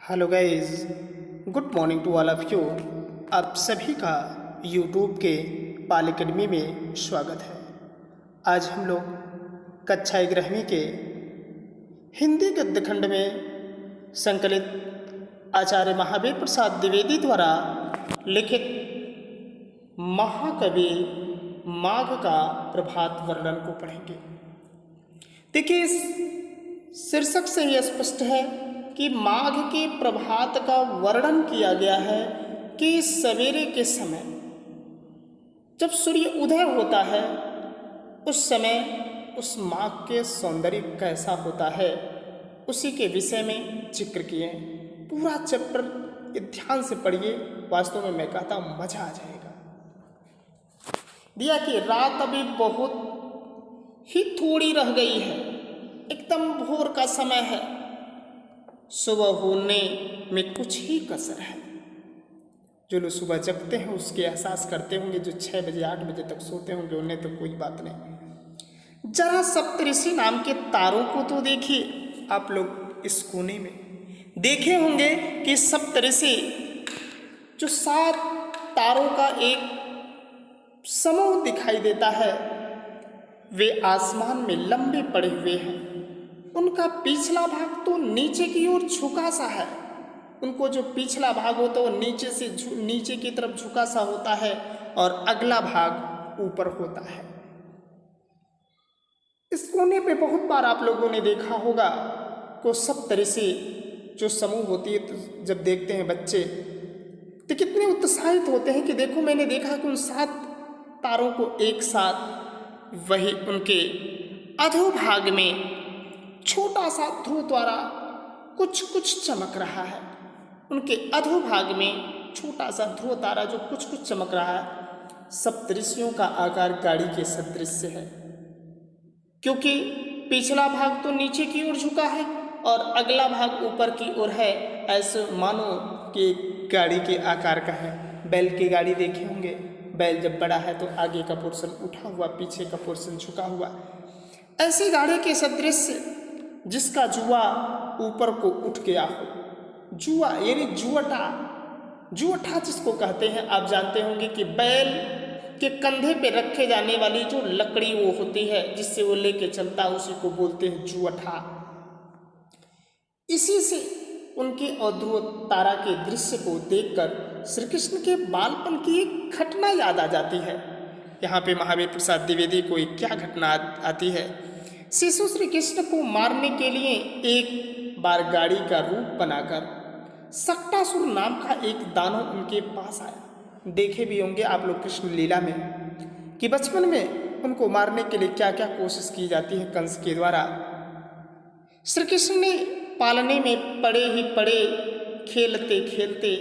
Hello guys, good morning to all of you. आप सभी का यूट्यूब के पाल अकेडमी में स्वागत है। आज हम लोग कक्षा 11वीं के हिंदी गद्य खंड में संकलित आचार्य महावीर प्रसाद द्विवेदी द्वारा लिखित महाकवि माघ का प्रभात वर्णन को पढ़ेंगे। देखिए, इस शीर्षक से यह स्पष्ट है कि माघ के प्रभात का वर्णन किया गया है कि सवेरे के समय जब सूर्य उदय होता है उस समय उस माघ के सौंदर्य कैसा होता है, उसी के विषय में जिक्र किए हैं। पूरा चैप्टर ध्यान से पढ़िए, वास्तव में मैं कहता हूँ मजा आ जाएगा। दिया कि रात अभी बहुत ही थोड़ी रह गई है, एकदम भोर का समय है, सुबह होने में कुछ ही कसर है। जो लोग सुबह जगते हैं उसके एहसास करते होंगे, जो 6 बजे 8 बजे तक सोते होंगे उन्हें तो कोई बात नहीं। जरा सप्तऋषि नाम के तारों को तो देखिए। आप लोग इस कोने में देखे होंगे कि सप्तऋषि जो 7 तारों का एक समूह दिखाई देता है, वे आसमान में लंबे पड़े हुए हैं। उनका पिछला भाग तो नीचे की ओर झुका सा है। उनको जो पिछला भाग होता है वो नीचे की तरफ झुका सा होता है और अगला भाग ऊपर होता है। इस कोने पे बहुत बार आप लोगों ने देखा होगा को सप्तऋषि जो समूह होती है, तो जब देखते हैं बच्चे तो कितने उत्साहित होते हैं कि देखो, मैंने देखा कि उन 7 तारों को एक साथ, वही उनके अधोभाग में छोटा सा ध्रुव द्वारा कुछ कुछ चमक रहा है। उनके अधोभाग में छोटा सा ध्रुव तारा जो कुछ कुछ चमक रहा है। सप्तऋषियों का आकार गाड़ी के सदृश है, क्योंकि पिछला भाग तो नीचे की ओर झुका है और अगला भाग ऊपर की ओर है। ऐसे मानो कि गाड़ी के आकार का है। बैल की गाड़ी देखे होंगे, बैल जब बड़ा है तो आगे का पोर्शन उठा हुआ, पीछे का पोर्शन झुका हुआ। ऐसी गाड़ी के सदृश जिसका जुआ ऊपर को उठ गया हो। जुआ यानी जुअठा जिसको कहते हैं। आप जानते होंगे कि बैल के कंधे पे रखे जाने वाली जो लकड़ी वो होती है जिससे वो लेके चलता है, उसी को बोलते हैं जुअठा। इसी से उनके अध्रुव तारा के दृश्य को देखकर श्री कृष्ण के बालपन की एक घटना याद आ जाती है। यहाँ पे महावीर प्रसाद द्विवेदी को एक क्या घटना आती है। शिशु श्री कृष्ण को मारने के लिए एक बार गाड़ी का रूप बनाकर सक्टासुर नाम का एक दानव उनके पास आया। देखे भी होंगे आप लोग कृष्ण लीला में कि बचपन में उनको मारने के लिए क्या क्या कोशिश की जाती है कंस के द्वारा। श्री कृष्ण ने पालने में पड़े खेलते खेलते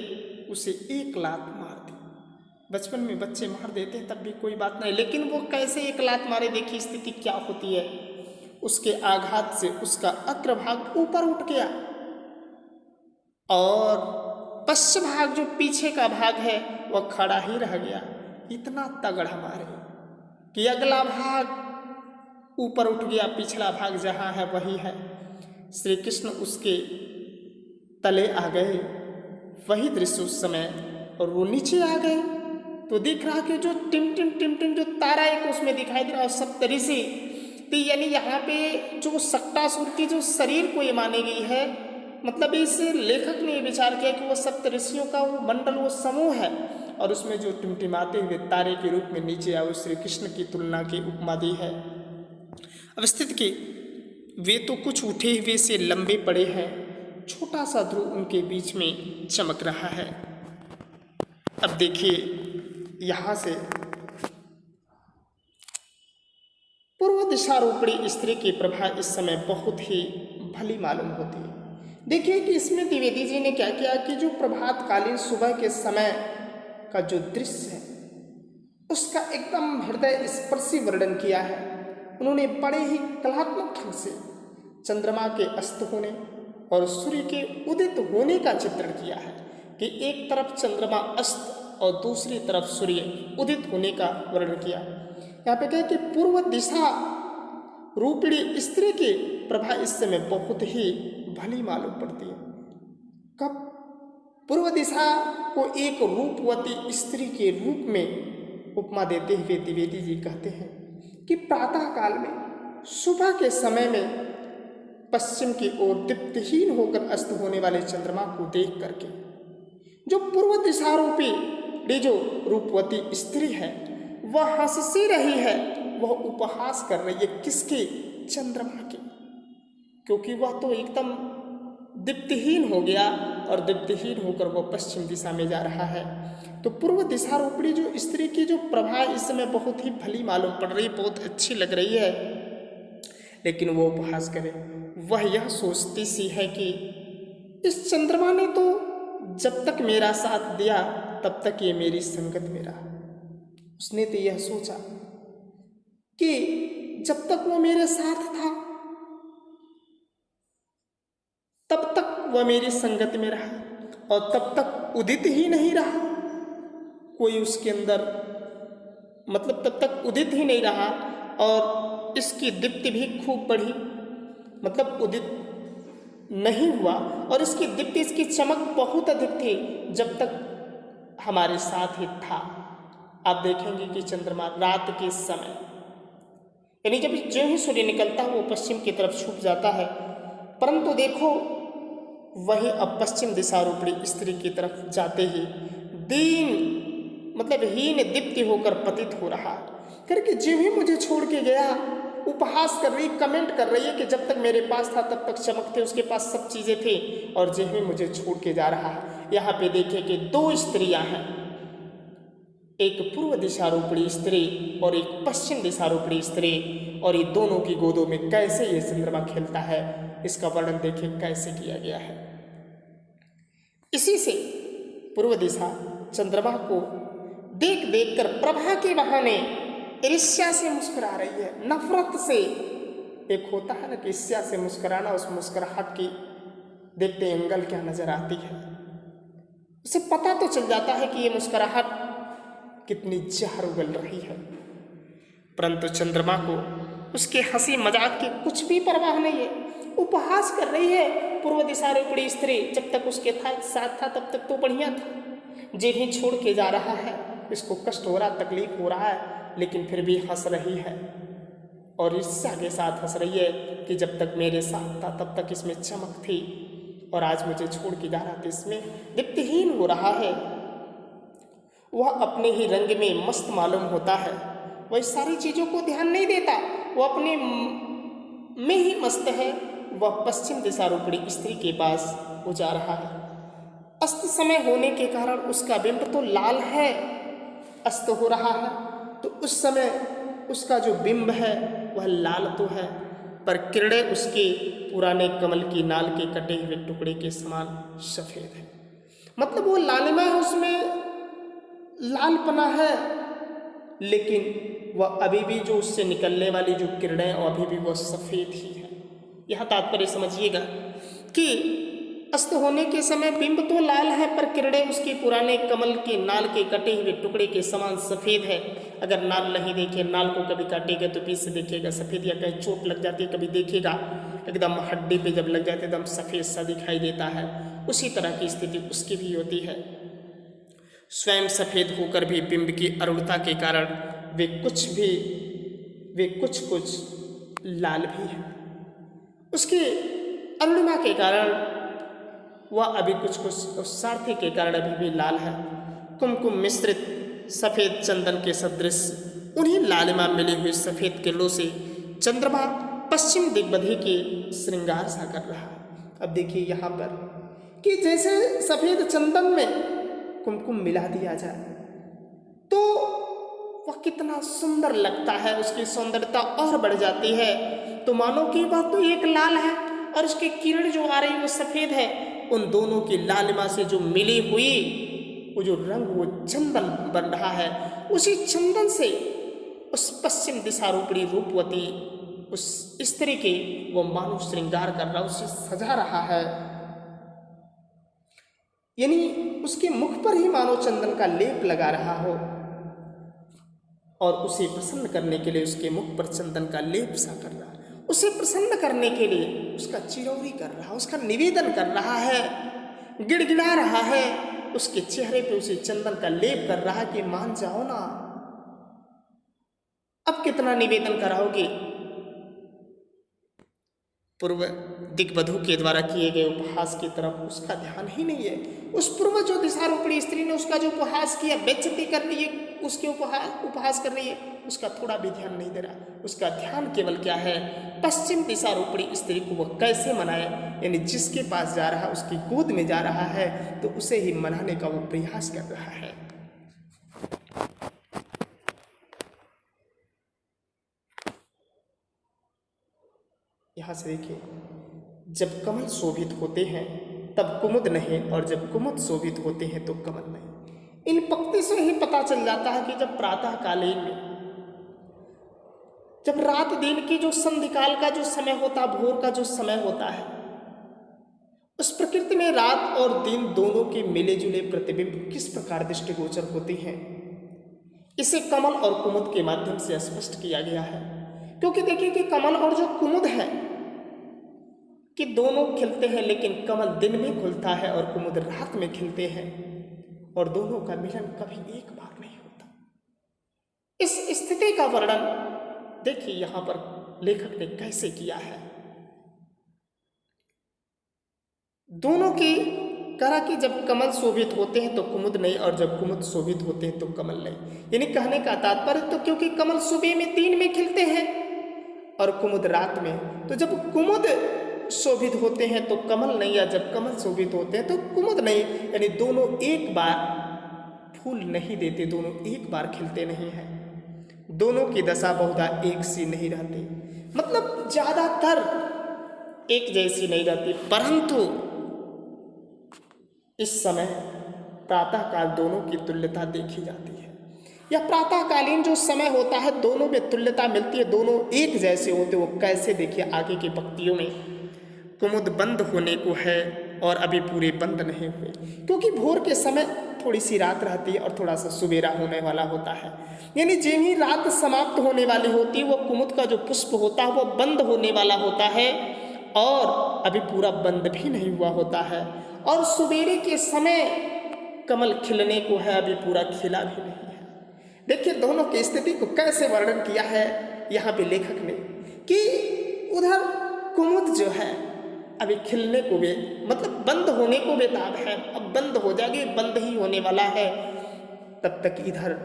उसे एक लात मार दी। बचपन में बच्चे मार देते हैं तब भी कोई बात नहीं, लेकिन वो कैसे एक लात मारे, देखिए स्थिति क्या होती है। उसके आघात से उसका अग्रभाग ऊपर उठ गया और पश्चिम भाग जो पीछे का भाग है वह खड़ा ही रह गया। इतना तगड़ा मारे कि अगला भाग ऊपर उठ गया, पिछला भाग जहाँ है वही है। श्री कृष्ण उसके तले आ गए। वही दृश्य उस समय, और वो नीचे आ गए तो दिख रहा कि जो टिम टिम जो तारा एक उसमें दिखाई दे रहा है सप्तऋषि। तो यानी यहाँ पे जो सक्टासुर की जो शरीर को ये मानी गई है, मतलब इस लेखक ने विचार किया कि वो सप्तऋषियों का वो मंडल, वो समूह है, और उसमें जो टिमटिमाते हुए तारे के रूप में नीचे आए श्री कृष्ण की तुलना की उपमा दी है। अब स्थिति की वे तो कुछ उठे हुए से लंबे पड़े हैं, छोटा सा ध्रुव उनके बीच में चमक रहा है। अब देखिए, यहाँ से पूर्व दिशारूपणी स्त्री की प्रभा इस समय बहुत ही भली मालूम होती है। देखिए कि इसमें द्विवेदी जी ने क्या किया कि जो प्रभातकालीन सुबह के समय का जो दृश्य है उसका एकदम हृदय स्पर्शी वर्णन किया है। उन्होंने बड़े ही कलात्मक ढंग से चंद्रमा के अस्त होने और सूर्य के उदित होने का चित्रण किया है कि एक तरफ चंद्रमा अस्त और दूसरी तरफ सूर्य उदित होने का वर्णन किया। यहाँ पे कहे कि पूर्व दिशा रूपिणी स्त्री की प्रभा इस समय बहुत ही भली मालूम पड़ती है। कब पूर्व दिशा को एक रूपवती स्त्री के रूप में उपमा देते हुए द्विवेदी जी कहते हैं कि प्रातः काल में सुबह के समय में पश्चिम की ओर दीप्तहीन होकर अस्त होने वाले चंद्रमा को देख करके जो पूर्व दिशा रूपी जो रूपवती स्त्री है वह हंस रही है, वह उपहास कर रही है किसके? चंद्रमा के, क्योंकि वह तो एकदम दीप्तहीन हो गया और दीप्तहीन होकर वह पश्चिम दिशा में जा रहा है। तो पूर्व दिशा रूपी जो स्त्री की जो प्रभा इस समय बहुत ही भली मालूम पड़ रही, बहुत अच्छी लग रही है, लेकिन वो उपहास करे। वह यह सोचती सी है कि इस चंद्रमा ने तो जब तक मेरा साथ दिया तब तक ये मेरी संगत में रहा। उसने तो यह सोचा कि जब तक वो मेरे साथ था तब तक वह मेरी संगत में रहा और तब तक उदित ही नहीं रहा कोई उसके अंदर, मतलब तब तक उदित ही नहीं रहा और इसकी दीप्ति भी खूब बढ़ी, मतलब उदित नहीं हुआ और इसकी दीप्ति, इसकी चमक बहुत अधिक थी जब तक हमारे साथ ही था। आप देखेंगे कि चंद्रमा रात के समय, यानी जब जो ही सूर्य निकलता है वो पश्चिम की तरफ छुप जाता है, परंतु देखो वही अब पश्चिम दिशा रूपी स्त्री की तरफ जाते ही दीन मतलब हीन दीप्ति होकर पतित हो रहा करके जो ही मुझे छोड़ के गया, उपहास कर रही, कमेंट कर रही है कि जब तक मेरे पास था तब तक चमक थे, उसके पास सब चीज़ें थी और जो ही मुझे छोड़ के जा रहा है। यहाँ पे देखिए कि दो स्त्रियां हैं, एक पूर्व दिशा रूपी स्त्री और एक पश्चिम दिशा रूपी स्त्री, और ये दोनों की गोदों में कैसे ये चंद्रमा खेलता है, इसका वर्णन देखिए कैसे किया गया है। इसी से पूर्व दिशा चंद्रमा को देख देख कर प्रभा के बहाने ईर्ष्या से मुस्कुरा रही है, नफरत से। एक होता है ना कि ईर्ष्या से मुस्कुराना, उस मुस्कुराहट की देखते एंगल क्या नजर आती है, उसे पता तो चल जाता है कि ये मुस्कुराहट कितनी जहर उगल रही है, परंतु चंद्रमा को उसके हंसी मजाक की कुछ भी परवाह नहीं है, उपहास कर रही है। पूर्व दिशा रूपी स्त्री जब तक उसके साथ था तब तक तो बढ़िया था, जे भी छोड़ के जा रहा है इसको कष्ट हो रहा, तकलीफ हो रहा है, लेकिन फिर भी हंस रही है और ईर्ष्या के साथ हंस रही है कि जब तक मेरे साथ था तब तक इसमें चमक थी और आज मुझे छोड़ के जा रहा था, इसमें दीप्तिहीन हो रहा है। वह अपने ही रंग में मस्त मालूम होता है, वह सारी चीज़ों को ध्यान नहीं देता, वह अपने में ही मस्त है। वह पश्चिम दिशा रूपी स्त्री के पास वो जा रहा है। अस्त समय होने के कारण उसका बिंब तो लाल है, अस्त हो रहा है, तो उस समय उसका जो बिंब है वह लाल तो है, पर किरणें उसके पुराने कमल की नाल के कटे हुए टुकड़े के समान सफ़ेद है। मतलब वो लालिमा है, उसमें लालपना है, लेकिन वह अभी भी जो उससे निकलने वाली जो किरणें अभी भी वह सफ़ेद ही है। यह तात्पर्य समझिएगा कि अस्त होने के समय बिंब तो लाल है पर किरणें उसके पुराने कमल के नाल के कटे हुए टुकड़े के समान सफ़ेद है। अगर नाल नहीं देखे, नाल को कभी काटेगा तो बीच से देखेगा सफ़ेद, या कहीं चोट लग जाती है कभी देखेगा एकदम हड्डी पे जब लग जाते एकदम सफ़ेद सा दिखाई देता है, उसी तरह की स्थिति उसकी भी होती है। स्वयं सफ़ेद होकर भी बिंब की अरुणता के कारण वे कुछ लाल भी हैं। उसकी अरुणिमा के कारण वह अभी कुछ सारथी के कारण अभी भी लाल है। कुमकुम मिश्रित सफ़ेद चंदन के सदृश उन्हीं लालिमा मिली हुई सफ़ेद किरणों से चंद्रमा पश्चिम दिग्बधी के श्रृंगार सा कर रहा है। अब देखिए यहाँ पर कि जैसे सफ़ेद चंदन में कुमकुम मिला दिया जाए तो वह कितना सुंदर लगता है, उसकी सौंदर्यता और बढ़ जाती है। तो मानो कि वह तो एक लाल है और उसकी किरण जो आ रही वो सफ़ेद है, उन दोनों की लालिमा से जो मिली हुई वो जो रंग वो चंदन बन रहा है, उसी चंदन से उस पश्चिम दिशा रूपी रूपवती उस स्त्री के वो मानो श्रृंगार कर रहा, उसे सजा रहा है। यानी उसके मुख पर ही मानो चंदन का लेप लगा रहा हो और उसे प्रसन्न करने के लिए उसके मुख पर चंदन का लेप सा कर रहा है, उसे प्रसन्न करने के लिए उसका चिरौरी कर रहा है, उसका निवेदन कर रहा है गिड़गिड़ा रहा है, उसके चेहरे पे उसे चंदन का लेप कर रहा कि मान जाओ ना, अब कितना निवेदन कराओगे। पूर्व दिग्वधू के द्वारा किए गए उपहास की तरफ उसका ध्यान ही नहीं है। उस पूर्व जो दिशारूपणी स्त्री ने उसका जो उपहास किया, बेइज्जती कर रही है, उसके उपहास कर रही है, उसका थोड़ा भी ध्यान नहीं दे रहा। उसका ध्यान केवल क्या है, पश्चिम दिशारूपणी स्त्री को वह कैसे मनाए, यानी जिसके पास जा रहा है उसकी गोद में जा रहा है तो उसे ही मनाने का वो प्रयास कर रहा है। यहाँ से देखिए, जब कमल शोभित होते हैं तब कुमुद नहीं, और जब कुमुद शोभित होते हैं तो कमल नहीं। इन पंक्ति से ही पता चल जाता है कि जब प्रातः कालीन में, जब रात दिन की जो संधिकाल का जो समय होता है, भोर का जो समय होता है, उस प्रकृति में रात और दिन दोनों के मिले जुले प्रतिबिंब किस प्रकार दृष्टिगोचर होते हैं, इसे कमल और कुमुद के माध्यम से स्पष्ट किया गया है। क्योंकि देखिए कि कमल और जो कुमुद है कि दोनों खिलते हैं, लेकिन कमल दिन में खुलता है और कुमुद रात में खिलते हैं, और दोनों का मिलन कभी एक बार नहीं होता। इस स्थिति का वर्णन देखिए यहां पर लेखक ने कैसे किया है। दोनों की कहा कि जब कमल शोभित होते हैं तो कुमुद नहीं, और जब कुमुद शोभित होते हैं तो कमल नहीं। यानी कहने का तात्पर्य, तो क्योंकि कमल सुबह में दिन में खिलते हैं और कुमुद रात में, तो जब कुमुद शोभित होते हैं तो कमल नहीं, या जब कमल शोभित होते हैं तो कुमुद नहीं, यानी दोनों एक बार फूल नहीं देते, दोनों एक बार खिलते नहीं हैं। दोनों की दशा बहुधा एक सी नहीं रहती, मतलब ज्यादातर एक जैसी नहीं रहती, परंतु इस समय प्रातःकाल दोनों की तुल्यता देखी जाती है। यह प्रातःकालीन जो समय होता है दोनों में तुल्यता मिलती है, दोनों एक जैसे होते। वो कैसे, देखिए आगे की पंक्तियों में, कुमुद बंद होने को है और अभी पूरे बंद नहीं हुए, क्योंकि भोर के समय थोड़ी सी रात रहती है और थोड़ा सा सुबेरा होने वाला होता है। यानी जो ही रात समाप्त होने वाली होती है वो कुमुद का जो पुष्प होता है वो बंद होने वाला होता है, और अभी पूरा बंद भी नहीं हुआ होता है। और सुबेरे के समय कमल खिलने को है, अभी पूरा खिला भी नहीं है। देखिए दोनों की स्थिति को कैसे वर्णन किया है यहाँ पे लेखक ने, कि उधर कुमुद जो है अभी खिलने को भी, मतलब बंद होने को बेताब है, अब बंद हो जाएगी, बंद ही होने वाला है। तब तक इधर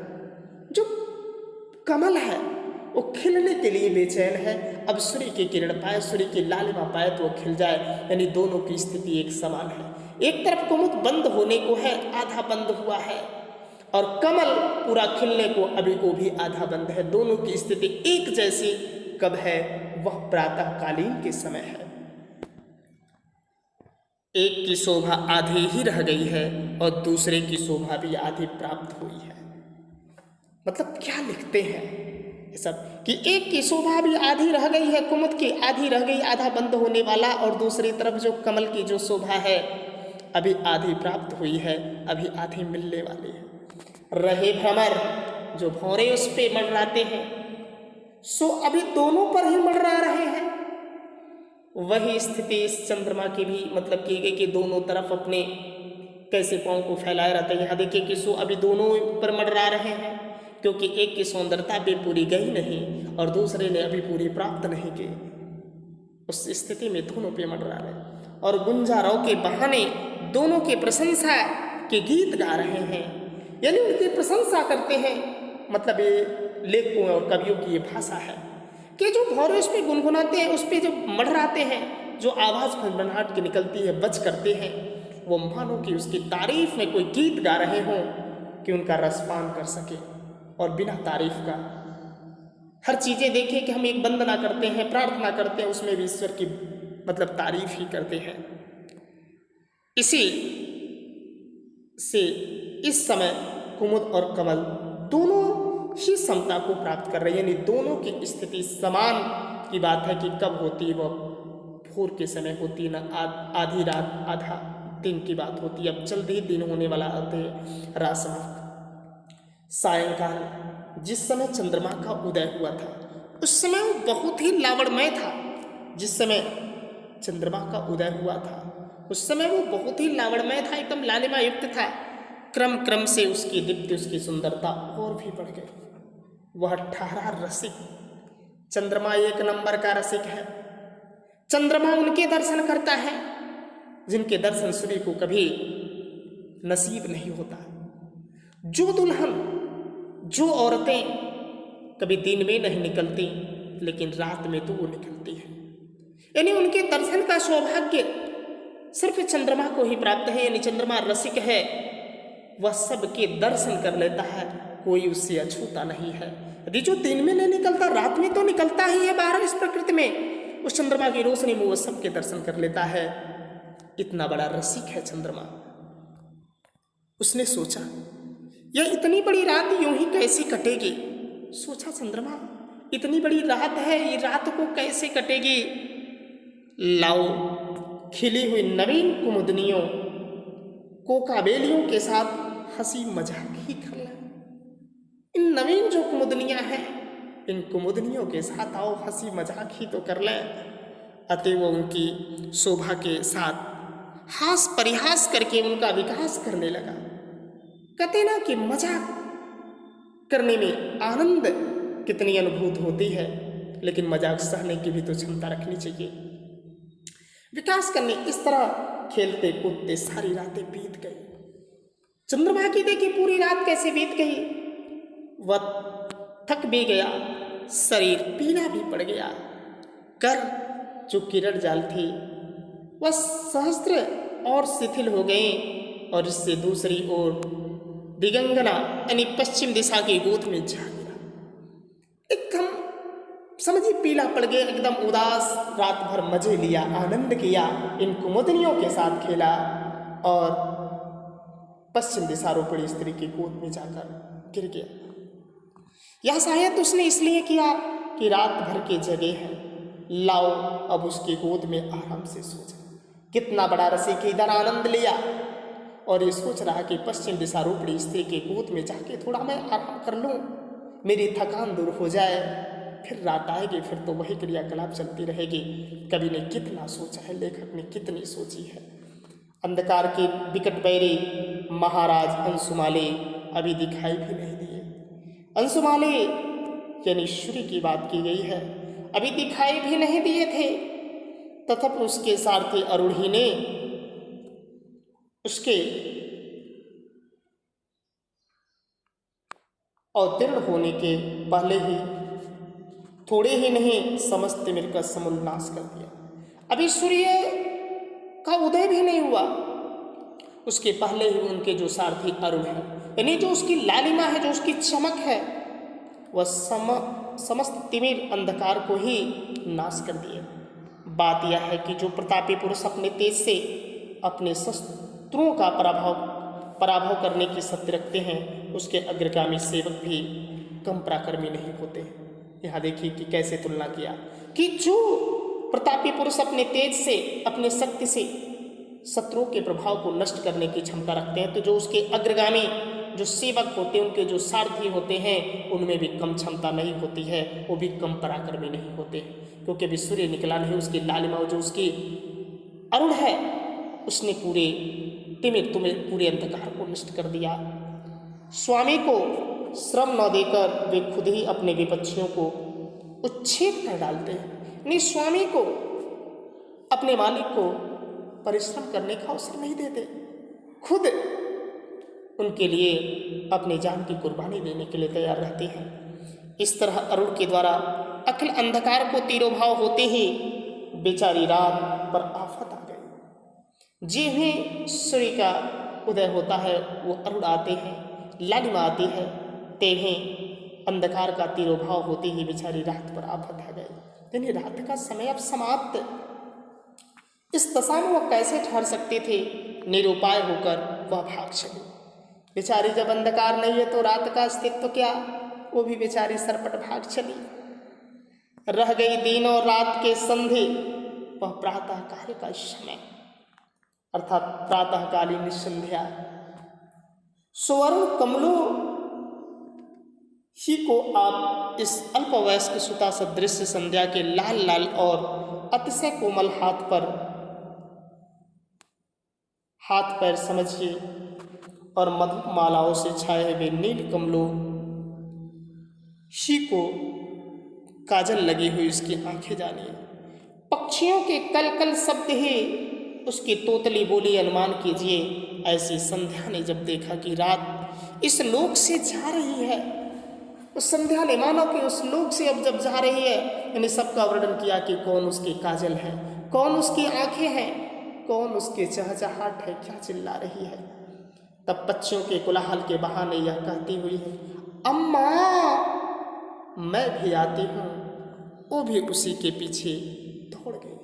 जो कमल है वो खिलने के लिए बेचैन है, अब सूर्य की किरण पाए, सूर्य की लालिमा पाए तो वो खिल जाए। यानी दोनों की स्थिति एक समान है। एक तरफ कुमुद बंद होने को है, आधा बंद हुआ है, और कमल पूरा खिलने को अभी वो भी आधा बंद है। दोनों की स्थिति एक जैसी कब है, वह प्रातःकालीन के समय है। एक की शोभा आधी ही रह गई है और दूसरे की शोभा भी आधी प्राप्त हुई है। मतलब क्या लिखते हैं ये सब, कि एक की शोभा भी आधी रह गई है, कुमुद की आधी रह गई, आधा बंद होने वाला, और दूसरी तरफ जो कमल की जो शोभा है अभी आधी प्राप्त हुई है, अभी आधी मिलने वाली है। रहे भ्रमर, जो भौरे उस पे मंडराते हैं, सो अभी दोनों पर ही मंडरा रहे हैं। वही स्थिति इस चंद्रमा की भी मतलब की गई कि दोनों तरफ अपने कैसे पांव को फैलाए रहते हैं। यहाँ देखिए कि सो अभी दोनों पर मंडरा रहे हैं, क्योंकि एक की सौंदर्यता भी पूरी गई नहीं और दूसरे ने अभी पूरी प्राप्त नहीं की। उस स्थिति में दोनों पे मंडरा रहे और गुंजारों के बहाने दोनों की प्रशंसा के गीत गा रहे हैं, यानी उनकी प्रशंसा करते हैं। मतलब ये लेखकों और कवियों की ये भाषा है कि जो भौरे उस पर गुनगुनाते हैं, उस पर जो मंडराते हैं, जो आवाज़ फनफनाहट की निकलती है, बच करते हैं, वो मानो कि उसकी तारीफ में कोई गीत गा रहे हों कि उनका रसपान कर सके। और बिना तारीफ का हर चीज़ें देखिए कि हम एक वंदना करते हैं, प्रार्थना करते हैं, उसमें भी ईश्वर की मतलब तारीफ ही करते हैं। इसी से इस समय कुमुद और कमल दोनों ही समता को प्राप्त कर रहे हैं, यानी दोनों की स्थिति समान की बात है कि कब होती है, वह भोर के समय होती है, ना आधी रात आधा दिन की बात होती है। अब जल्द ही दिन होने वाला आते रात समाप्त। सायंकाल जिस समय चंद्रमा का उदय हुआ था उस समय वो बहुत ही लावणमय था। जिस समय चंद्रमा का उदय हुआ था उस समय वो बहुत ही लावण्यमय था, एकदम लालिमा युक्त था। क्रम क्रम से उसकी दीप्ति, उसकी सुंदरता और भी बढ़ गई। वह ठहरा रसिक, चंद्रमा एक नंबर का रसिक है। चंद्रमा उनके दर्शन करता है जिनके दर्शन सूर्य को कभी नसीब नहीं होता। जो दुल्हन, जो औरतें कभी दिन में नहीं निकलती लेकिन रात में तो वो निकलती है, यानी उनके दर्शन का सौभाग्य सिर्फ चंद्रमा को ही प्राप्त है। यानी चंद्रमा रसिक है, वह सबके दर्शन कर लेता है, कोई उससे अछूता नहीं है। यदि जो दिन में नहीं निकलता, रात में तो निकलता ही है बाहर इस प्रकृति में, उस चंद्रमा की रोशनी में वो सबके दर्शन कर लेता है। इतना बड़ा रसिक है चंद्रमा। उसने सोचा यह इतनी बड़ी रात यूं ही कैसे कटेगी। सोचा चंद्रमा इतनी बड़ी रात है, ये रात को कैसे कटेगी। लाओ खिली हुई नवीन कुमुदनियों, कोकाबेलियों के साथ हंसी मजाक ही कर लें। इन नवीन जो कुमुदनियां हैं, इन कुमुदनियों के साथ आओ हंसी मजाक ही तो कर लें। अतः वो उनकी शोभा के साथ हास परिहास करके उनका विकास करने लगा। कहते ना कि मजाक करने में आनंद कितनी अनुभूत होती है, लेकिन मजाक सहने की भी तो क्षमता रखनी चाहिए। विकास करने इस तरह खेलते कूदते सारी रातें बीत गई। चंद्रमा की देखी पूरी रात कैसे बीत गई। वह थक भी गया, शरीर पीला भी पड़ गया। कर जो किरण जाल थी वह सहस्त्र और शिथिल हो गए और इससे दूसरी ओर दिगंगना यानी पश्चिम दिशा की गोद में जा गिरा। एकदम समझिए पीला पड़ गया, एकदम उदास। रात भर मजे लिया, आनंद किया, इन कुमुदनियों के साथ खेला और पश्चिम दिशा रोपड़ी स्त्री की गोद में जाकर गिर गया। यह शायद उसने इसलिए किया कि रात भर के जगे हैं, लाओ अब उसकी गोद में आराम से सो जा। कितना बड़ा रसिक, इधर आनंद लिया और ये सोच रहा कि पश्चिम दिशा रोपड़ी स्त्री के गोद में जाके थोड़ा मैं आराम कर लूँ, मेरी थकान दूर हो जाए, फिर रात आएगी, फिर तो वही क्रियाकलाप चलती रहेगी। कवि ने कितना सोचा है, लेखक ने कितनी सोची है। अंधकार के विकट बैरी महाराज अंशुमाली अभी दिखाई भी नहीं दिए। अंशुमाली यानी सूर्य की बात की गई है, अभी दिखाई भी नहीं दिए थे। तथापि उसके सारथी अरूढ़ी ने उसके अवतीर्ण होने के पहले ही थोड़े ही नहीं समस्त मिलकर समूल नाश कर दिया। अभी सूर्य का उदय भी नहीं हुआ, उसके पहले ही उनके जो सारथी अरुण है, यानी जो उसकी लालिमा है, जो उसकी चमक है, वह समस्त तिमिर अंधकार को ही नाश कर दिए। बात यह है कि जो प्रतापी पुरुष अपने तेज से अपने शत्रुओं का पराभव करने की शक्ति रखते हैं, उसके अग्रगामी सेवक भी कम पराक्रमी नहीं होते। यहाँ देखिए कि कैसे तुलना किया कि जो प्रतापी पुरुष अपने तेज से, अपने शक्ति से शत्रुओं के प्रभाव को नष्ट करने की क्षमता रखते हैं, तो जो उसके अग्रगामी जो सेवक होते हैं, उनके जो सारथी होते हैं, उनमें भी कम क्षमता नहीं होती है, वो भी कम पराक्रमी नहीं होते, क्योंकि अभी सूर्य निकला नहीं। उसकी लालिमा जो उसकी अरुण है, उसने पूरे तिमिर पूरे अंधकार को नष्ट कर दिया। स्वामी को श्रम न देकर वे खुद ही अपने विपक्षियों को उच्छेद कर डालते हैं। नहीं, स्वामी को, अपने मालिक को परिश्रम करने का अवसर नहीं देते, खुद उनके लिए अपनी जान की कुर्बानी देने के लिए तैयार रहते हैं। इस तरह अरुण के द्वारा अखिल अंधकार को तीरोभाव होते ही बेचारी रात पर आफत आ गई। जिन्हें सूर्य का उदय होता है वो अरुण आते हैं, लालिमा आती है, तेहें अंधकार का तीरोभाव होते ही बेचारी रात पर आफत आ गई। यानी रात का समय अब समाप्त। इस दशा में वह कैसे ठहर सकते थे? निरुपाय होकर वह भाग चली। बेचारी जब अंधकार नहीं है तो रात का अस्तित्व क्या? वो भी बेचारी सरपट भाग चली। रह गई दिन और रात के संधि, वह प्रातः काल का समय अर्थात प्रातःकालीन संध्या। स्वर्ण कमलों ही को आप इस अल्पवयस्क सुता सदृश संध्या के लाल लाल और अतिशय कोमल हाथ पर हाथ पैर समझिए और मधुमालाओं से छाए हुए नील कमलों ही को काजल लगी हुई उसकी आंखें जानिए। पक्षियों के कल कल शब्द ही उसकी तोतली बोली अनुमान कीजिए। ऐसी संध्या ने जब देखा कि रात इस लोक से जा रही है, उस संध्या ने मानो कि उस लोक से अब जब जा रही है, यानी सबका वर्णन किया कि कौन उसकी काजल है, कौन उसकी आंखें हैं, कौन उसके चहचहाट है, क्या चिल्ला रही है। तब पक्षियों के कोलाहल के बहाने यह कहती हुई है, अम्मा मैं भी आती हूँ। वो भी उसी के पीछे दौड़ गई।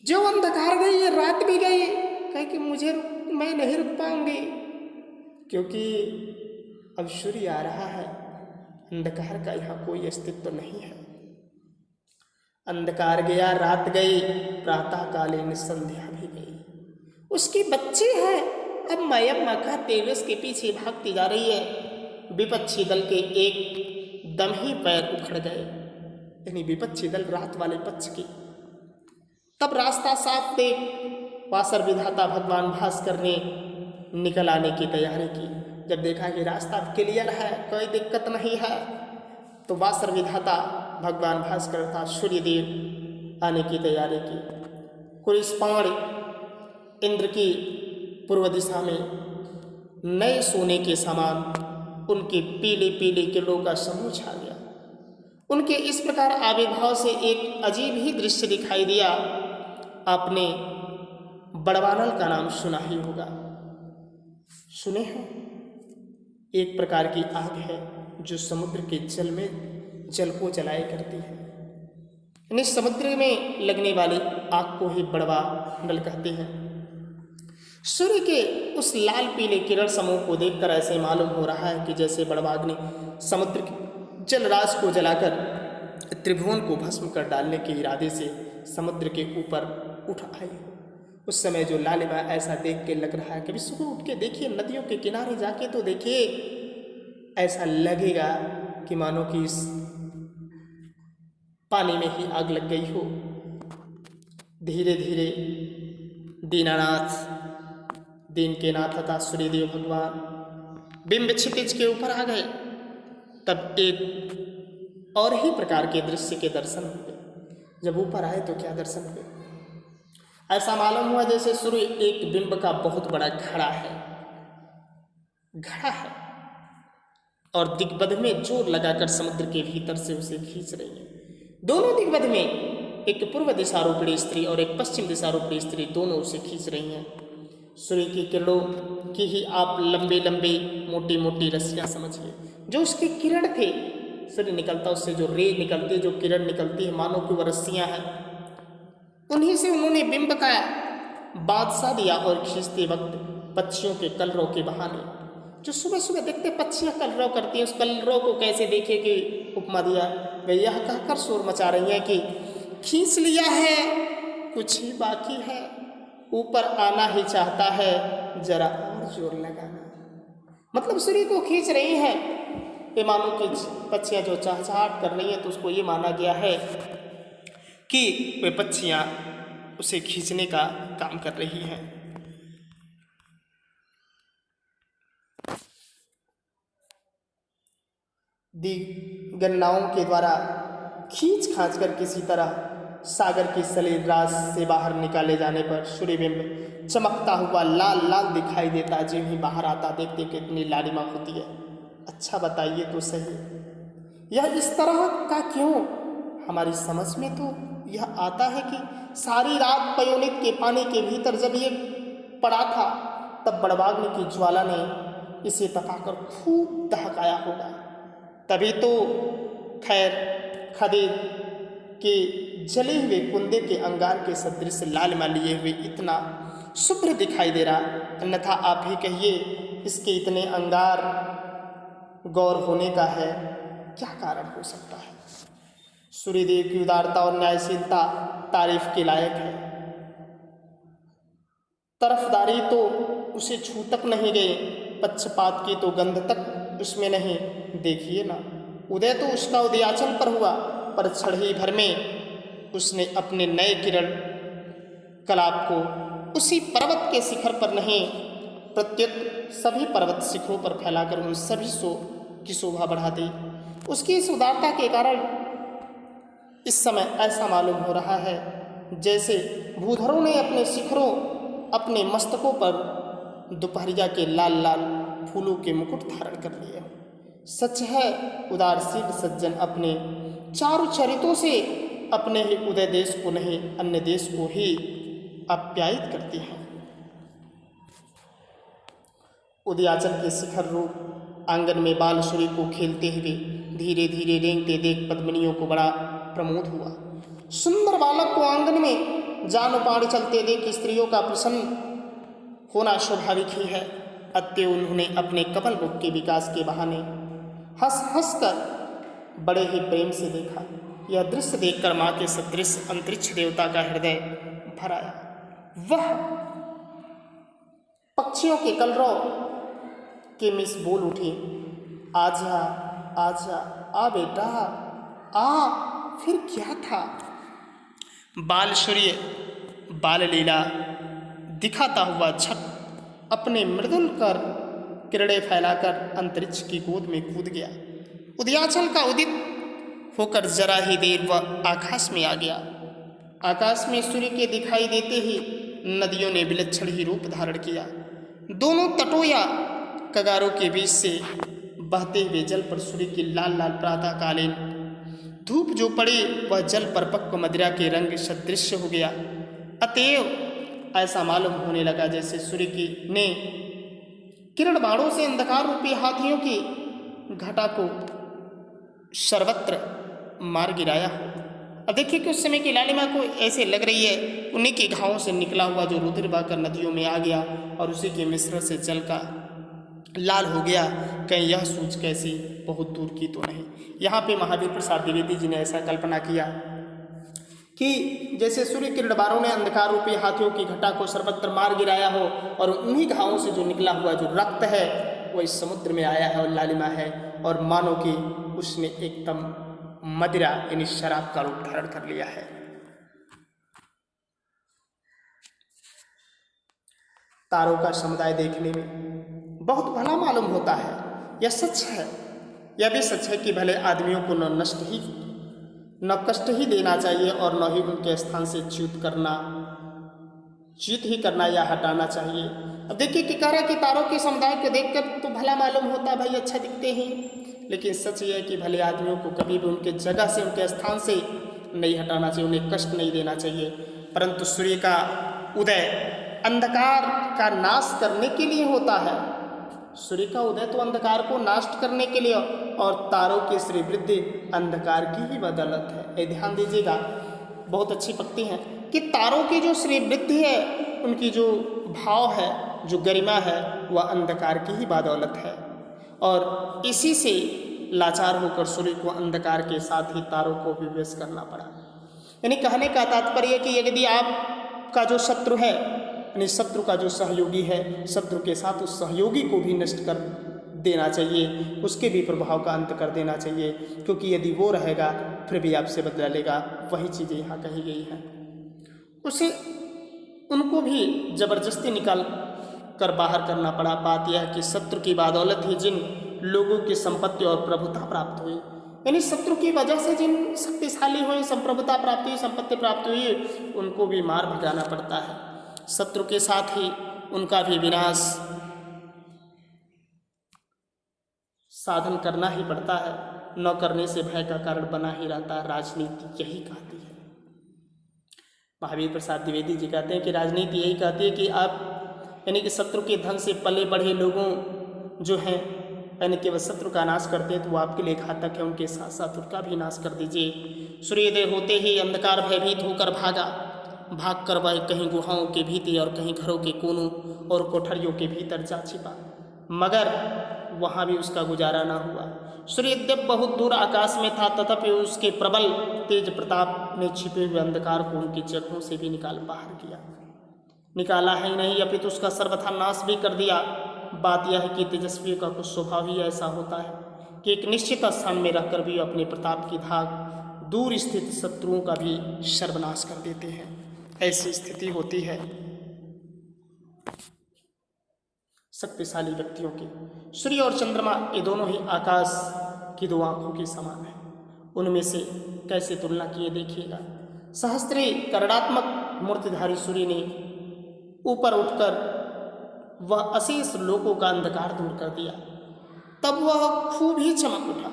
जो अंधकार गई है, रात भी गई, कहे कि मैं नहीं रुक पाऊंगी, क्योंकि अब सूर्य आ रहा है। अंधकार का यहाँ कोई अस्तित्व नहीं है। अंधकार गया, रात गई, प्रातःकालीन संध्या भी गई। उसकी बच्ची है। अब मैयम्मा कहते हुए उसके पीछे भागती जा रही है। विपक्षी दल के एक दम ही पैर उखड़ गए, यानी विपक्षी दल रात वाले पक्ष की। तब रास्ता साफ देख वासर विधाता भगवान भास्कर ने निकल आने की तैयारी की। जब देखा कि रास्ता क्लियर है, कोई दिक्कत नहीं है, तो वासर विधाता भगवान भास्कर था सूर्यदेव आने की तैयारी की। कुरिशपाण इंद्र की पूर्व दिशा में नए सोने के समान उनके पीले पीले किरणों का समूह छा गया। उनके इस प्रकार आविर्भाव से एक अजीब ही दृश्य दिखाई दिया। आपने बड़वानल का नाम सुना ही होगा, सुने हैं? एक प्रकार की आग है जो समुद्र के जल में जल को जलाया करती है। यानी समुद्र में लगने वाली आग को ही बड़वानल कहते हैं। सूर्य के उस लाल पीले किरण समूह को देखकर ऐसे मालूम हो रहा है कि जैसे बड़वाग्नि समुद्र के जलराज को जलाकर त्रिभुवन को भस्म कर डालने के इरादे से समुद्र के ऊपर उठ आई हो। उस समय जो लालिमा ऐसा देख के लग रहा है, कभी सुबह उठ के देखिए, नदियों के किनारे जाके तो देखिए, ऐसा लगेगा कि मानो कि इस पानी में ही आग लग गई हो। धीरे धीरे दीनानाथ, दीन के नाथ तथा सूर्यदेव भगवान बिंब क्षितिज के ऊपर आ गए। तब एक और ही प्रकार के दृश्य के दर्शन हुए। जब ऊपर आए तो क्या दर्शन हुए? ऐसा मालूम हुआ जैसे सूर्य एक बिंब का बहुत बड़ा घड़ा है और दिग्बध में जोर लगाकर समुद्र के भीतर से उसे खींच रही है। दोनों दिग्बध में, एक पूर्व दिशारूपी स्त्री और एक पश्चिम दिशारूपी स्त्री, दोनों उसे खींच रही हैं। सूर्य की किरणों की ही आप लंबे लंबे मोटी मोटी रस्सियाँ समझिए। जो उसके किरण थे, सूर्य निकलता उससे जो रे निकलती है, जो किरण निकलती है, मानो कि वह रस्सियाँ हैं। उन्हीं से उन्होंने बिंब का बादशाह दिया और खींचते वक्त पक्षियों के कलरव के बहाने, जो सुबह सुबह देखते पक्षियाँ कलरव करती हैं, उस कलरव को कैसे देखे कि उपमा दिया, वे यह कहकर शोर मचा रही हैं कि खींच लिया है, कुछ ही बाकी है, ऊपर आना ही चाहता है, जरा और जोर लगाना। मतलब सूर्य को खींच रही हैं। ये मानो कि पक्षियाँ जो चहचहाट कर रही हैं, तो उसको ये माना गया है कि वे पक्षियाँ उसे खींचने का काम कर रही हैं। गन्नाओं के द्वारा खींच खांच कर किसी तरह सागर की सलील रास से बाहर निकाले जाने पर सूर्यबिंब चमकता हुआ लाल लाल दिखाई देता। जो ही बाहर आता देखते कितनी लालिमा होती है। अच्छा बताइए तो सही, यह इस तरह का क्यों? हमारी समझ में तो यह आता है कि सारी रात पयोनित के पानी के भीतर जब ये पड़ा था, तब बड़वाग्नि की ज्वाला ने इसे तपाकर खूब दहकाया होगा। तभी तो खैर खदीर के जले हुए कुंदे के अंगार के सदृश लालिमा लिए हुए इतना शुभ्र दिखाई दे रहा। अन्यथा आप ही कहिए, इसके इतने अंगार गौर होने का है क्या कारण हो सकता है? सूर्यदेव की उदारता और न्यायशीलता तारीफ के लायक है। तरफदारी तो उसे छू तक नहीं गए, पक्षपात की तो गंध तक उसमें नहीं। देखिए ना, उदय तो उसका उदयाचल पर हुआ, पर क्षण ही भर में उसने अपने नए किरण कलाप को उसी पर्वत के शिखर पर नहीं, प्रत्युत सभी पर्वत शिखरों पर फैलाकर उन सभी की शोभा बढ़ा दी। उसकी इस उदारता के कारण इस समय ऐसा मालूम हो रहा है जैसे भूधरों ने अपने शिखरों, अपने मस्तकों पर दोपहरिया के लाल लाल फूलों के मुकुट धारण कर लिए। सच है, उदारशील सज्जन अपने चारु चरितों से अपने ही उदय देश को नहीं, अन्य देश को ही आप्यायित करती हैं। उदयाचल के शिखर रूप आंगन में बाल सूर्य को खेलते हुए धीरे धीरे रेंगते देख पद्मिनियों को बड़ा प्रमोद हुआ। सुंदर बालक को आंगन में जान पाड़ चलते देख स्त्रियों का प्रसन्न होना स्वाभाविक ही है। अतः उन्होंने अपने कमल मुख के विकास के बहाने हंस हंस कर बड़े ही प्रेम से देखा। यह दृश्य देखकर माँ के सदृश अंतरिक्ष देवता का हृदय भर आया। वह पक्षियों के कलरव के मिस बोल उठी, आजा आजा, आ बेटा आ। फिर क्या था? बाल सूर्य बाल लीला दिखाता हुआ झट अपने मृदुल कर किरणें फैलाकर अंतरिक्ष की गोद में कूद गया। उदयाचल का उदित होकर जरा ही देर वह आकाश में आ गया। आकाश में सूर्य के दिखाई देते ही नदियों ने विलक्षण ही रूप धारण किया। दोनों तटों या कगारों के बीच से बहते हुए जल पर सूर्य की लाल लाल प्रातःकालीन धूप जो पड़ी वह जल परिपक्व मदिरा के रंग सदृश हो गया। अतएव ऐसा मालूम होने लगा जैसे सूर्य की ने किरण बाणों से अंधकार रूपी हाथियों की घटा को सर्वत्र मार गिराया हो। अब देखिए कि उस समय की लालिमा को ऐसे लग रही है उन्हीं के घावों से निकला हुआ जो रुधिर बहकर नदियों में आ गया और उसी के मिश्रण से जल का लाल हो गया। कहीं यह सूझ कैसी बहुत दूर की तो नहीं। यहाँ पे महावीर प्रसाद द्विवेदी जी ने ऐसा कल्पना किया कि जैसे सूर्य किरण बाणों ने अंधकार रूपी हाथियों की घटा को सर्वत्र मार गिराया हो और उन्हीं घावों से जो निकला हुआ जो रक्त है वह इस समुद्र में आया है और लालिमा है और मानो कि उसने एकदम मदिरा यानी शराब का रूप धारण कर लिया है। तारों का समुदाय देखने में बहुत भला मालूम होता है। यह सच है, यह भी सच है कि भले आदमियों को न कष्ट ही देना चाहिए और न ही उनके स्थान से च्युत ही करना या हटाना चाहिए। अब देखिए कि कह रहा कि तारों के समुदाय को देखकर तो भला मालूम होता, भाई अच्छा दिखते हैं, लेकिन सच ये है कि भले आदमियों को कभी भी उनके जगह से उनके स्थान से नहीं हटाना चाहिए, उन्हें कष्ट नहीं देना चाहिए। परंतु सूर्य का उदय अंधकार का नाश करने के लिए होता है। सूर्य का उदय तो अंधकार को नष्ट करने के लिए और तारों की श्री वृद्धि अंधकार की ही बदौलत है। ये ध्यान दीजिएगा, बहुत अच्छी पक्ति है कि तारों की जो श्री वृद्धि है, उनकी जो भाव है, जो गरिमा है, वह अंधकार की ही बदौलत है। और इसी से लाचार होकर सूर्य को अंधकार के साथ ही तारों को भी विवश करना पड़ा। यानी कहने का तात्पर्य कि यदि आपका जो शत्रु है, यानी शत्रु का जो सहयोगी है, शत्रु के साथ उस सहयोगी को भी नष्ट कर देना चाहिए, उसके भी प्रभाव का अंत कर देना चाहिए, क्योंकि यदि वो रहेगा फिर भी आपसे बदला लेगा। वही चीज़ें यहाँ कही गई हैं। उसे उनको भी जबरदस्ती निकाल कर बाहर करना पड़ा। बात यह है कि शत्रु की बदौलत ही जिन लोगों की संपत्ति और प्रभुता प्राप्त हुई, यानी शत्रु की वजह से जिन शक्तिशाली हुए, संप्रभुता प्राप्त हुई, संपत्ति प्राप्त हुई, उनको भी मार भगाना पड़ता है। शत्रु के साथ ही उनका भी विनाश साधन करना ही पड़ता है। न करने से भय का कारण बना ही रहता है। राजनीति यही कहती है। महावीर प्रसाद द्विवेदी जी कहते हैं कि राजनीति यही कहती है कि आप यानी कि शत्रु के धन से पले बढ़े लोगों जो हैं, यानी कि वह शत्रु का नाश करते हैं तो वो आपके लिए घातक है। उनके साथ साथ उनका भी नाश कर दीजिए। सूर्योदय होते ही अंधकार भयभीत होकर भाग कर वह कहीं गुहाओं के भीतर और कहीं घरों के कोनों और कोठरियों के भीतर जा छिपा, मगर वहाँ भी उसका गुजारा न हुआ। सूर्यदेव बहुत दूर आकाश में था, तथापि उसके प्रबल तेज प्रताप ने छिपे हुए अंधकार को उनकी जगहों से भी बाहर किया। निकाला है नहीं, अपितु उसका सर्वथा नाश भी कर दिया। बात यह है कि तेजस्वी का कुछ स्वभाव ही ऐसा होता है कि एक निश्चित स्थान में रहकर भी अपने प्रताप की धाक दूर स्थित शत्रुओं का भी सर्वनाश कर देते हैं। ऐसी स्थिति होती है। शक्तिशाली व्यक्तियों की। सूर्य और चंद्रमा ये दोनों ही आकाश की दो आंखों के समान है। उनमें से कैसे तुलना किए देखिएगा। सहस्त्री करणात्मक मूर्तिधारी सूर्य ने ऊपर उठकर वह अशेष लोकों का अंधकार दूर कर दिया, तब वह खूब ही चमक उठा।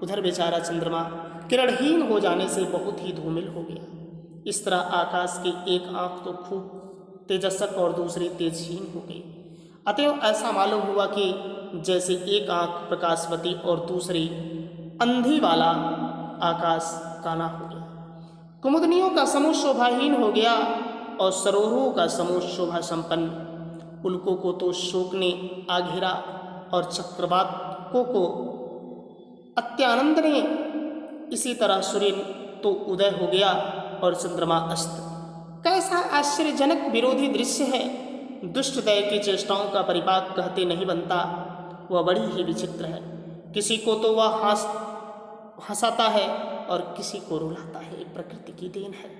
उधर बेचारा चंद्रमा किरणहीन हो जाने से बहुत ही धूमिल हो गया। इस तरह आकाश की एक आंख तो खूब तेजस्क और दूसरी तेजहीन हो गई। अतएव ऐसा मालूम हुआ कि जैसे एक आंख प्रकाशवती और दूसरी अंधी वाला आकाश काना हो गया। कुमुदनियों का समूह शोभाहीन हो गया और सरोवरों का समूह शोभा संपन्न। उल्कों को तो शोक ने आ घेरा और चक्रवातों को अत्यानंद ने। इसी तरह सूर्य तो उदय हो गया और चंद्रमा अस्त। कैसा आश्चर्यजनक विरोधी दृश्य है। दुष्ट दय की चेष्टाओं का परिपाक कहते नहीं बनता, वह बड़ी ही विचित्र है। किसी को तो वह हंसाता है और किसी को रुलाता है। प्रकृति की देन है।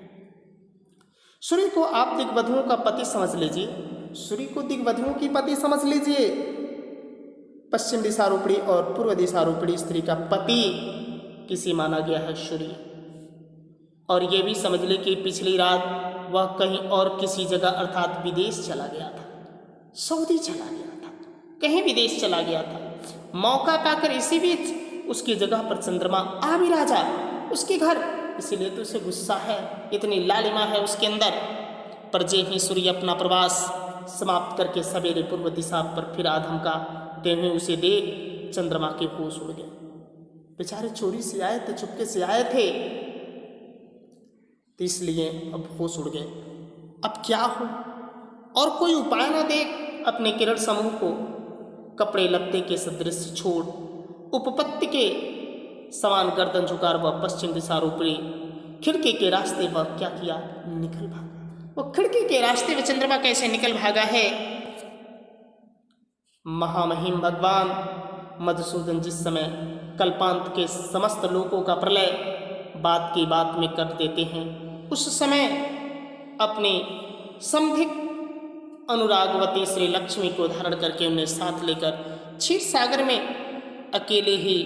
सूर्य को आप दिग्वधुओं का पति समझ लीजिए। सूर्य को दिग्वधुओं की पति समझ लीजिए। पश्चिम दिशारूपणी और पूर्व दिशारूपणी स्त्री का पति किसी माना गया है सूर्य। और ये भी समझ ले कि पिछली रात वह कहीं और किसी जगह अर्थात विदेश चला गया था, सऊदी चला गया था, कहीं विदेश चला गया था। मौका पाकर इसी बीच उसकी जगह पर चंद्रमा आ भी राजा उसके घर, इसीलिए तो उसे गुस्सा है, इतनी लालिमा है उसके अंदर। पर जे ही सूर्य अपना प्रवास समाप्त करके सवेरे पूर्व दिशा पर फिर आधम का, तेने उसे देख चंद्रमा के होश उड़ गए। बेचारे चोरी से आए थे, चुपके से आए थे, तो इसलिए अब होश उड़ गए। अब क्या हो, और कोई उपाय न देख अपने किरण समूह को कपड़े लत्ते के सदृश छोड़ उपपत्ति के समान गर्दन झुकार वह पश्चिम दिशारूपणी खिड़की के रास्ते वह क्या किया, निकल भागा। वो खिड़की के रास्ते में चंद्रमा कैसे निकल भागा है। महामहिम भगवान मधुसूदन जिस समय कल्पांत के समस्त लोकों का प्रलय बात की बात में कर देते हैं, उस समय अपने समधिक अनुरागवती श्री लक्ष्मी को धारण करके उन्हें साथ लेकर क्षीर सागर में अकेले ही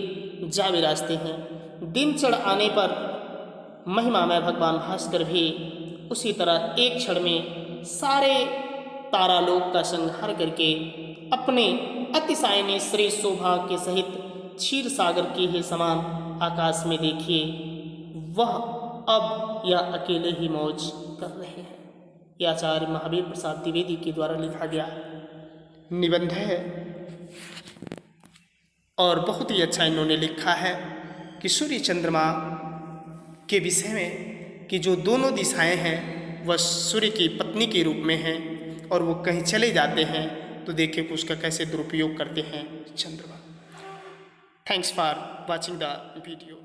जा विराजते हैं। दिन चढ़ आने पर महिमामय भगवान भास्कर भी उसी तरह एक क्षण में सारे तारालोक का संहार करके अपने अतिशायनी श्री शोभा के सहित क्षीर सागर के ही समान आकाश में देखिए, वह अब यह अकेले ही मौज कर रहे हैं। यह आचार्य महावीर प्रसाद द्विवेदी के द्वारा लिखा गया निबंध है और बहुत ही अच्छा इन्होंने लिखा है कि सूर्य चंद्रमा के विषय में कि जो दोनों दिशाएं हैं वह सूर्य की पत्नी के रूप में हैं और वो कहीं चले जाते हैं तो देखिए कि उसका कैसे दुरुपयोग करते हैं चंद्रमा। Thanks for watching the video.